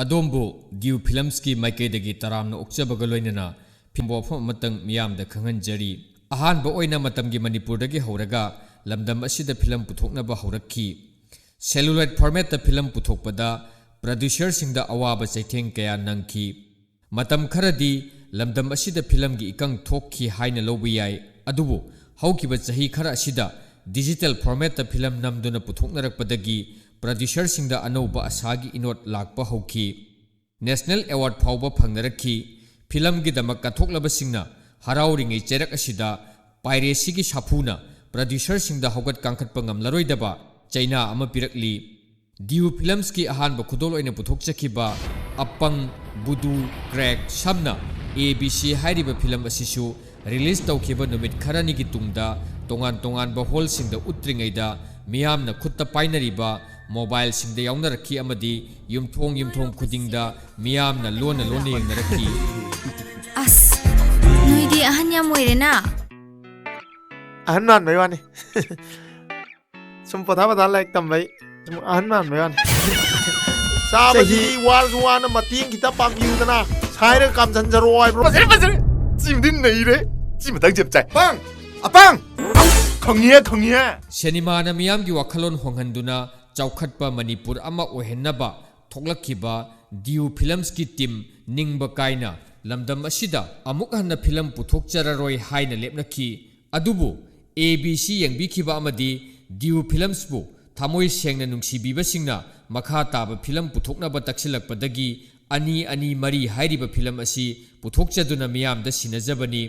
ꯑꯗꯣꯝꯕꯨ ꯗ꯭ꯌꯨ ꯐꯤꯂꯝꯁꯀꯤ ꯃꯥꯏꯀꯩꯗꯒꯤ ꯇꯔꯥꯝꯅ ꯑꯣꯛꯆꯕꯒ ꯂꯣꯏꯅꯅ ꯋꯥꯐꯝ ꯑꯃꯇꯪ ꯃꯤꯌꯥꯝꯗ ꯈꯪꯍꯟꯖꯔꯤ ꯑꯍꯥꯟꯕ ꯑꯣꯏꯅ ꯃꯇꯝꯒꯤ ꯃꯅꯤꯄꯨꯔꯗꯒꯤ ꯍꯧꯔꯒ ꯂꯝꯗꯝ ꯑꯁꯤꯗ ꯐꯤꯂꯝ ꯄꯨꯊꯣꯛꯅꯕ ꯍꯧꯔꯛꯈꯤ ꯁꯦꯂꯨꯂꯣꯏꯗ ꯐꯣꯔꯃꯦꯠꯇ ꯐꯤꯂꯝ ꯄꯨꯊꯣꯛꯄꯗ ꯄ꯭ꯔꯣꯗ꯭ꯌꯨꯁꯔꯁꯤꯡꯗ ꯑꯋꯥꯕ ꯆꯩꯊꯦꯡ ꯀꯌꯥ ꯅꯪꯈꯤ ꯃꯇꯝ ꯈꯔꯗꯤ ꯂꯝꯗꯝ ꯑꯁꯤꯗ ꯐꯤꯂꯝꯒꯤ ꯏꯀꯪ ꯊꯣꯛꯈꯤ ꯍꯥꯏꯅ ꯂꯧꯕ ꯌꯥꯏ ꯑꯗꯨꯕꯨ ꯍꯧꯈꯤꯕ ꯆꯍꯤ ꯈꯔ ꯑꯁꯤꯗ ꯗꯤꯖꯤꯇꯦꯜ ꯐꯣꯔꯃꯦꯠꯇ ꯐꯤꯂꯝ ꯅꯝꯗꯨꯅ ꯄꯨꯊꯣꯛꯅꯔꯛꯄꯗꯒꯤ ꯄ꯭ꯔꯣꯗ꯭ꯌꯨꯁꯔꯁꯤꯡꯗ ꯑꯅꯧꯕ ꯑꯁꯥꯒꯤ ꯏꯅꯣꯠ ꯂꯥꯛꯄ ꯍꯧꯈꯤ ꯅꯦꯁꯅꯦꯜ ꯑꯦꯋꯥꯔꯗ ꯐꯥꯎꯕ ꯐꯪꯅꯔꯛꯈꯤ ꯐꯤꯂꯝꯒꯤꯗꯃꯛ ꯀꯠꯊꯣꯛꯂꯕꯁꯤꯡꯅ ꯍꯔꯥꯎꯔꯤꯉꯩ ꯆꯩꯔꯛ ꯑꯁꯤꯗ ꯄꯥꯏꯔꯦꯁꯤꯒꯤ ꯁꯥꯐꯨꯅ ꯄ꯭ꯔꯣꯗ꯭ꯌꯨꯁꯔꯁꯤꯡꯗ ꯍꯧꯒꯠ ꯀꯥꯡꯈꯠꯄ ꯉꯝꯂꯔꯣꯏꯗꯕ ꯆꯩꯅꯥ ꯑꯃ ꯄꯤꯔꯛꯂꯤ ꯗ꯭ꯌꯨ ꯐꯤꯂꯝꯁꯀꯤ ꯑꯍꯥꯟꯕ ꯈꯨꯗꯣꯜ ꯑꯣꯏꯅ ꯄꯨꯊꯣꯛꯆꯈꯤꯕ ꯑꯄꯪ ꯕꯨꯗꯨ ꯀ꯭ꯔꯦꯛ ꯁꯝꯅ ABC ꯍꯥꯏꯔꯤꯕ ꯐꯤꯂꯝ ꯑꯁꯤꯁꯨ ꯔꯤꯂꯤꯖ ꯇꯧꯈꯤꯕ ꯅꯨꯃꯤꯠ ꯈꯔꯅꯤꯒꯤ ꯇꯨꯡꯗ ꯇꯣꯉꯥꯟ ꯇꯣꯉꯥꯟꯕ ꯍꯣꯜꯁꯤꯡꯗ ꯎꯠꯇ꯭ꯔꯤꯉꯩꯗ ꯃꯤꯌꯥꯝꯅ ꯈꯨꯠꯇ ꯄꯥꯏꯅꯔꯤꯕ ꯃꯣꯕꯥꯏꯜꯁꯤꯡꯗ ꯌꯥꯎꯅꯔꯛꯈꯤ ꯑꯃꯗꯤ ꯌꯨꯝꯊꯣꯡ ꯈꯨꯗꯤꯡꯗ ꯃꯤꯌꯥꯝꯅ ꯂꯣꯟꯅ ꯌꯦꯡꯅꯔꯛꯈꯤ ꯑꯁ ꯅꯣꯏꯗꯤ ꯑꯍꯟ ꯌꯥꯝ ꯑꯣꯏꯔꯦꯅ ꯑꯍꯟ ꯃꯥꯟꯕꯩ ꯋꯥꯅꯤ ꯁꯨꯝ ꯄꯣꯊꯥ ꯂꯥꯏꯔꯤꯛ ꯇꯝꯕꯩ ꯁꯨꯝ ꯑꯍꯟ ꯃꯥꯟꯕꯩ ꯋꯥꯅꯤ ꯆꯥꯕꯁꯤꯗꯤ ꯋꯥꯔꯁꯨ ꯋꯥꯅ ꯃꯇꯦꯡ ꯈꯤꯇ ꯄꯥꯡꯕꯤꯌꯨꯗꯅ ꯁꯥꯏꯔꯒ ꯀꯥꯝꯖꯟꯖꯔꯣ ꯍꯥꯏꯕ꯭ꯔꯣ ꯐꯖꯔꯦ ꯆꯤꯃꯗꯤ ꯅꯩꯔꯦ ꯆꯤ ꯃꯇꯪ ꯆꯞ ꯆꯥꯏ ꯑꯄꯥꯡ ꯈꯪꯉꯤꯍꯦ ꯁꯤꯅꯦꯃꯥꯅ ꯃꯤꯌꯥꯝꯒꯤ ꯋꯥꯈꯜꯂꯣꯟ ꯍꯣꯡꯍꯟꯗꯨꯅ ꯆꯥꯎꯈꯠꯄ ꯃꯅꯤꯄꯨꯔ ꯑꯃ ꯑꯣꯏꯍꯟꯅꯕ ꯊꯣꯛꯂꯛꯈꯤꯕ ꯗ꯭ꯌꯨ ꯐꯤꯂꯝꯁꯀꯤ ꯇꯤꯝ ꯅꯤꯡꯕ ꯀꯥꯏꯅ ꯂꯝꯗꯝ ꯑꯁꯤꯗ ꯑꯃꯨꯛ ꯍꯟꯅ ꯐꯤꯂꯝ ꯄꯨꯊꯣꯛꯆꯔꯔꯣꯏ ꯍꯥꯏꯅ ꯂꯦꯞꯅꯈꯤ ꯑꯗꯨꯕꯨ ABC ꯌꯦꯡꯕꯤꯈꯤꯕ ꯑꯃꯗꯤ ꯗ꯭ꯌꯨ ꯐꯤꯂꯝꯁꯄꯨ ꯊꯃꯣꯏ ꯁꯦꯡꯅ ꯅꯨꯡꯁꯤꯕꯤꯕꯁꯤꯡꯅ ꯃꯈꯥ ꯇꯥꯕ ꯐꯤꯂꯝ ꯄꯨꯊꯣꯛꯅꯕ ꯇꯛꯁꯤꯜꯂꯛꯄꯗꯒꯤ ꯑꯅꯤ ꯃꯔꯤ ꯍꯥꯏꯔꯤꯕ ꯐꯤꯂꯝ ꯑꯁꯤ ꯄꯨꯊꯣꯛꯆꯗꯨꯅ ꯃꯤꯌꯥꯝꯗ ꯁꯤꯟꯅꯖꯕꯅꯤ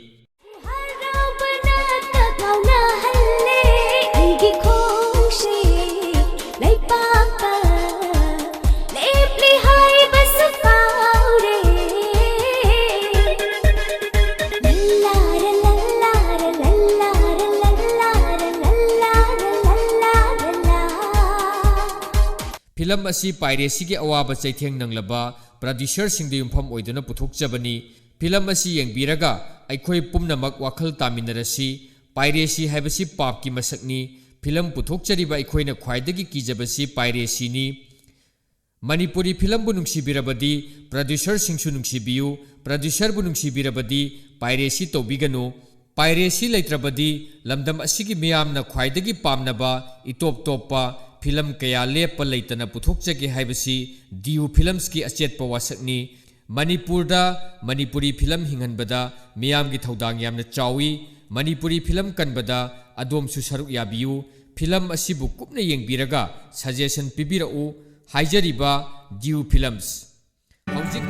ꯐꯤꯂꯝ ꯑꯁꯤ ꯄꯥꯏꯔꯦꯁꯤꯒꯤ ꯑꯋꯥꯕ ꯆꯩꯊꯦꯡ ꯅꯪꯂꯕ ꯄ꯭ꯔꯣꯗ꯭ꯌꯨꯁꯔꯁꯤꯡꯗ ꯌꯨꯝꯐꯝ ꯑꯣꯏꯗꯨꯅ ꯄꯨꯊꯣꯛꯆꯕꯅꯤ ꯐꯤꯂꯝ ꯑꯁꯤ ꯌꯦꯡꯕꯤꯔꯒ ꯑꯩꯈꯣꯏ ꯄꯨꯝꯅꯃꯛ ꯋꯥꯈꯜ ꯇꯥꯃꯤꯟꯅꯔꯁꯤ ꯄꯥꯏꯔꯦꯁꯤ ꯍꯥꯏꯕꯁꯤ ꯄꯥꯞꯀꯤ ꯃꯁꯛꯅꯤ ꯐꯤꯂꯝ ꯄꯨꯊꯣꯛꯆꯔꯤꯕ ꯑꯩꯈꯣꯏꯅ ꯈ꯭ꯋꯥꯏꯗꯒꯤ ꯀꯤꯖꯕꯁꯤ ꯄꯥꯏꯔꯦꯁꯤꯅꯤ ꯃꯅꯤꯄꯨꯔꯤ ꯐꯤꯂꯝꯕꯨ ꯅꯨꯡꯁꯤꯕꯤꯔꯕꯗꯤ ꯄ꯭ꯔꯣꯗ꯭ꯌꯨꯁꯔꯁꯤꯡꯁꯨ ꯅꯨꯡꯁꯤꯕꯤꯌꯨ ꯄ꯭ꯔꯣꯗ꯭ꯌꯨꯁꯔꯕꯨ ꯅꯨꯡꯁꯤꯕꯤꯔꯕꯗꯤ ꯄꯥꯏꯔꯦꯁꯤ ꯇꯧꯕꯤꯒꯅꯨ ꯄꯥꯏꯔꯦꯁꯤ ꯂꯩꯇ꯭ꯔꯕꯗꯤ ꯂꯝꯗꯝ ꯑꯁꯤꯒꯤ ꯃꯤꯌꯥꯝꯅ ꯈ꯭ꯋꯥꯏꯗꯒꯤ ꯄꯥꯝꯅꯕ ꯏꯇꯣꯞ ꯇꯣꯞꯄ ꯐꯤꯂꯝ ꯀꯌꯥ ꯂꯦꯞꯄ ꯂꯩꯇꯅ ꯄꯨꯊꯣꯛꯆꯒꯦ ꯍꯥꯏꯕꯁꯤ ꯗ꯭ꯌꯨ ꯐꯤꯂꯝꯁꯀꯤ ꯑꯆꯦꯠꯄ ꯋꯥꯁꯛꯅꯤ ꯃꯅꯤꯄꯨꯔꯗ ꯃꯅꯤꯄꯨꯔꯤ ꯐꯤꯂꯝ ꯍꯤꯡꯍꯟꯕꯗ ꯃꯤꯌꯥꯝꯒꯤ ꯊꯧꯗꯥꯡ ꯌꯥꯝꯅ ꯆꯥꯎꯏ ꯃꯅꯤꯄꯨꯔꯤ ꯐꯤꯂꯝ ꯀꯟꯕꯗ ꯑꯗꯣꯝꯁꯨ ꯁꯔꯨꯛ ꯌꯥꯕꯤꯌꯨ ꯐꯤꯂꯝ ꯑꯁꯤꯕꯨ ꯀꯨꯞꯅ ꯌꯦꯡꯕꯤꯔꯒ ꯁꯖꯦꯁꯟ ꯄꯤꯕꯤꯔꯛꯎ ꯍꯥꯏꯖꯔꯤꯕ ꯗ꯭ꯌꯨ ꯐꯤꯂꯝꯁ ꯍꯧꯖꯤꯛ